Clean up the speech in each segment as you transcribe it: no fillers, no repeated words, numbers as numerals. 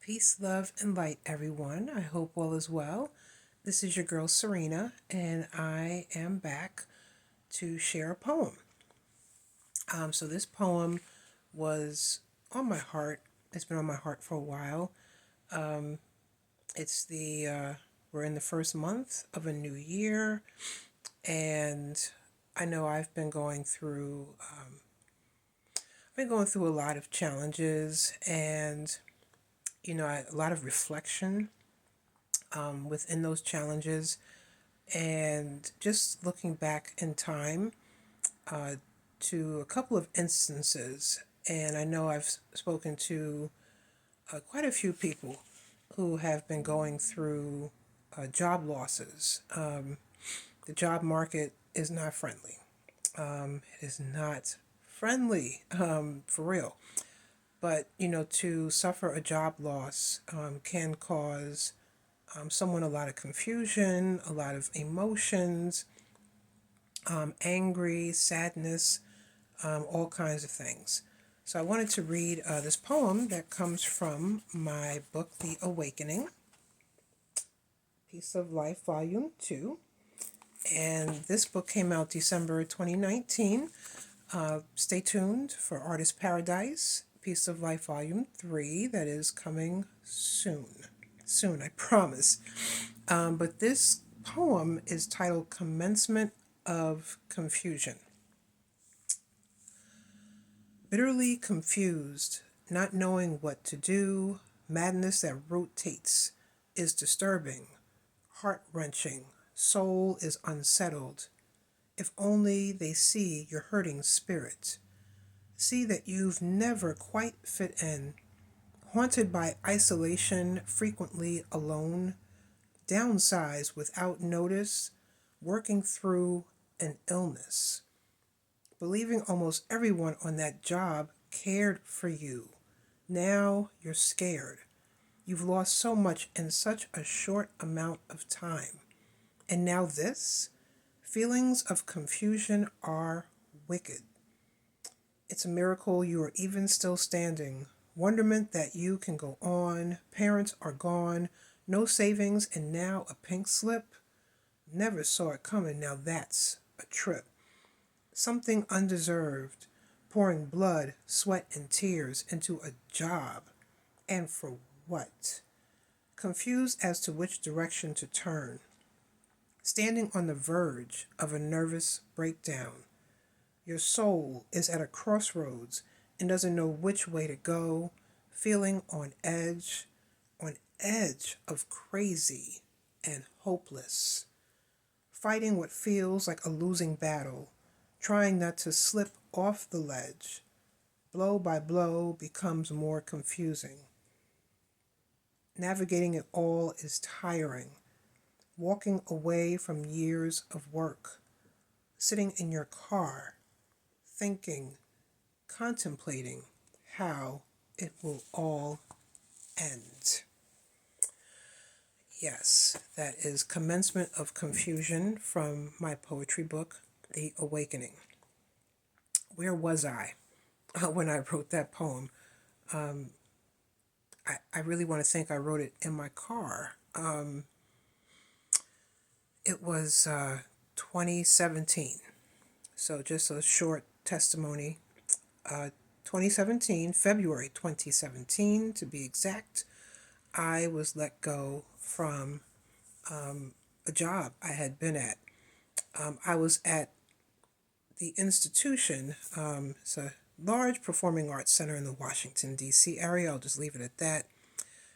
Peace, love, and light, everyone. I hope all is well. This is your girl Serena, and I am back to share a poem. So this poem was on my heart. It's been on my heart for a while. Um, it's we're in the first month of a new year, and I know I've been going through a lot of challenges, and a lot of reflection within those challenges, and just looking back in time uh, to a couple of instances. And I know I've spoken to quite a few people who have been going through job losses. The job market is not friendly. It is not friendly, for real. But, to suffer a job loss can cause someone a lot of confusion, a lot of emotions, angry, sadness, all kinds of things. So I wanted to read this poem that comes from my book, The Awakening, Piece of Life, Volume 2. And this book came out December 2019. Stay tuned for Artist Paradise, Piece of Life, Volume 3, that is coming soon. Soon, I promise. But this poem is titled Commencement of Confusion. Bitterly confused, not knowing what to do, madness that rotates is disturbing, heart-wrenching, soul is unsettled. If only they see your hurting spirit, see that you've never quite fit in, haunted by isolation, frequently alone, downsized without notice, working through an illness, believing almost everyone on that job cared for you. Now you're scared. You've lost so much in such a short amount of time. And now this? Feelings of confusion are wicked. It's a miracle you are even still standing. Wonderment that you can go on. Parents are gone. No savings and now a pink slip. Never saw it coming. Now that's a trip. Something undeserved. Pouring blood, sweat, and tears into a job. And for what? Confused as to which direction to turn. Standing on the verge of a nervous breakdown. Your soul is at a crossroads and doesn't know which way to go, feeling on edge of crazy and hopeless, fighting what feels like a losing battle, trying not to slip off the ledge. Blow by blow becomes more confusing. Navigating it all is tiring. Walking away from years of work, sitting in your car, thinking, contemplating how it will all end. Yes, that is Commencement of Confusion from my poetry book, The Awakening. Where was I when I wrote that poem? I really want to think I wrote it in my car. It was 2017. So just a short testimony. 2017, February 2017 to be exact, I was let go from a job I had been at. I was at the institution. It's a large performing arts center in the Washington, D.C. area. I'll just leave it at that.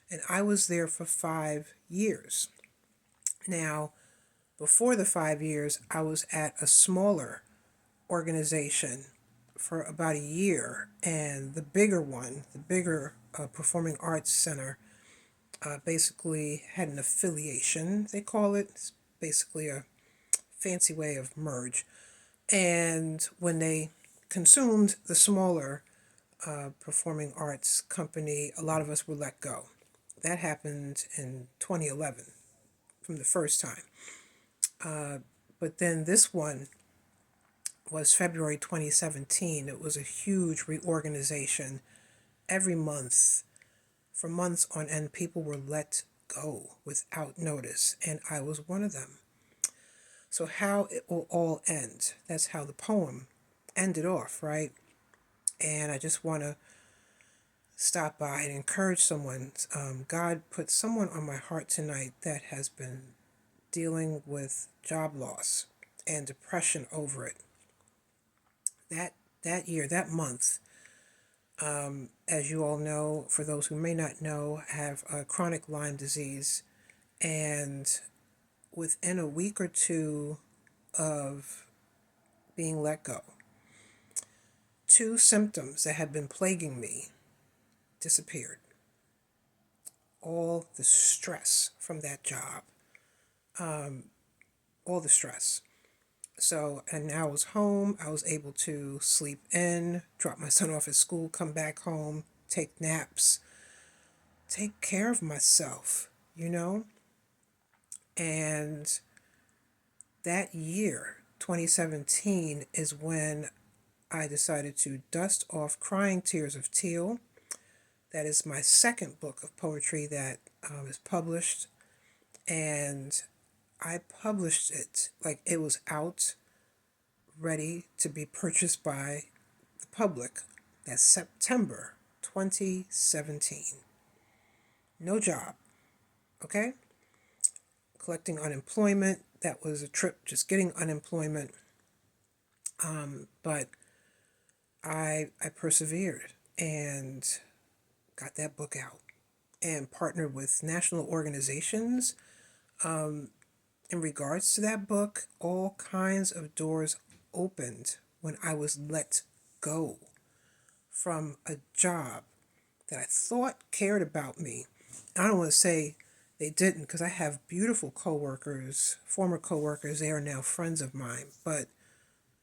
And I was there for 5 years. Now, before the 5 years, I was at a smaller organization for about a year, and the bigger performing arts center basically had an affiliation, they call it. It's basically a fancy way of merge. And when they consumed the smaller performing arts company, a lot of us were let go. That happened in 2011 from the first time. But then this one was February 2017. It was a huge reorganization. Every month, For months on end, people were let go without notice, and I was one of them. So how it will all end, that's how the poem ended off, right? And I just want to stop by and encourage someone. God put someone on my heart tonight that has been dealing with job loss and depression over it. That year, that month, as you all know, for those who may not know, I have chronic Lyme disease, and within a week or two of being let go, two symptoms that had been plaguing me disappeared. All the stress from that job, all the stress. So, and now I was home. I was able to sleep in, drop my son off at school, come back home, take naps, take care of myself, you know? And that year, 2017, is when I decided to dust off Crying Tears of Teal. That is my second book of poetry that is published. And I published it like it was out, ready to be purchased by the public. That's September 2017. No job, okay? Collecting unemployment. That was a trip, just getting unemployment. But I persevered and got that book out and partnered with national organizations in regards to that book. All kinds of doors opened when I was let go from a job that I thought cared about me. I don't want to say they didn't, because I have beautiful coworkers, former coworkers. They are now friends of mine, but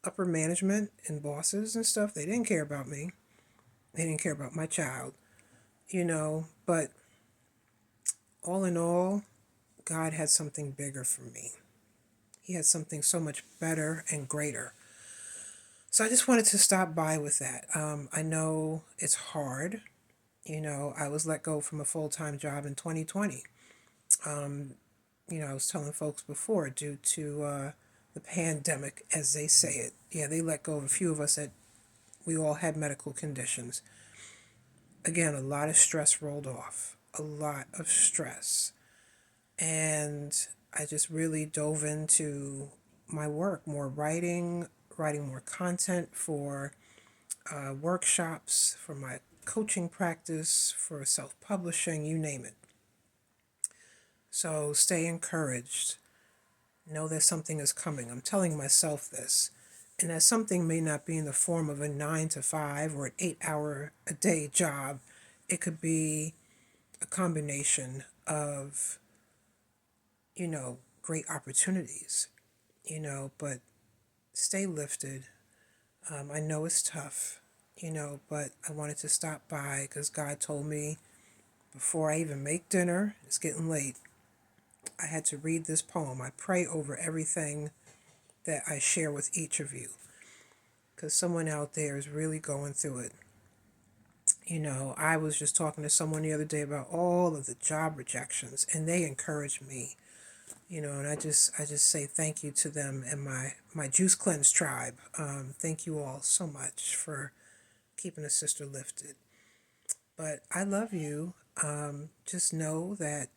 upper management and bosses and stuff, they didn't care about me. They didn't care about my child, you know. But all in all, God had something bigger for me. He had something so much better and greater. So I just wanted to stop by with that. I know it's hard. You know, I was let go from a full-time job in 2020. I was telling folks before, due to the pandemic, as they say it. Yeah, they let go of a few of us that we all had medical conditions. Again, a lot of stress rolled off. A lot of stress. And I just really dove into my work, more writing more content for workshops, for my coaching practice, for self-publishing, you name it. So stay encouraged. Know that something is coming. I'm telling myself this. And that something may not be in the form of a 9 to 5 or an 8 hour a day job. It could be a combination of, great opportunities, but stay lifted. I know it's tough, but I wanted to stop by because God told me before I even make dinner, it's getting late, I had to read this poem. I pray over everything that I share with each of you because someone out there is really going through it. I was just talking to someone the other day about all of the job rejections, and they encouraged me, and I just say thank you to them and my Juice Cleanse tribe. Thank you all so much for keeping a sister lifted. But I love you. Just know that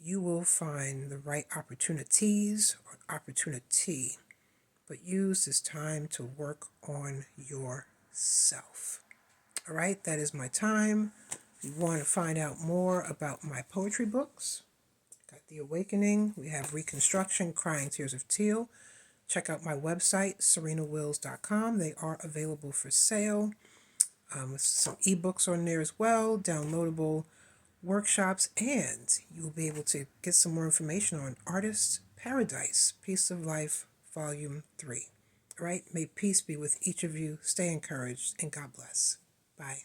you will find the right opportunities or opportunity, but use this time to work on yourself. All right, that is my time. If you want to find out more about my poetry books, got The Awakening, we have Reconstruction, Crying Tears of Teal. Check out my website, serenawills.com. They are available for sale. With some ebooks on there as well, downloadable workshops, and you'll be able to get some more information on Artist Paradise, Piece of Life, Volume 3. All right, may peace be with each of you. Stay encouraged, and God bless. Bye.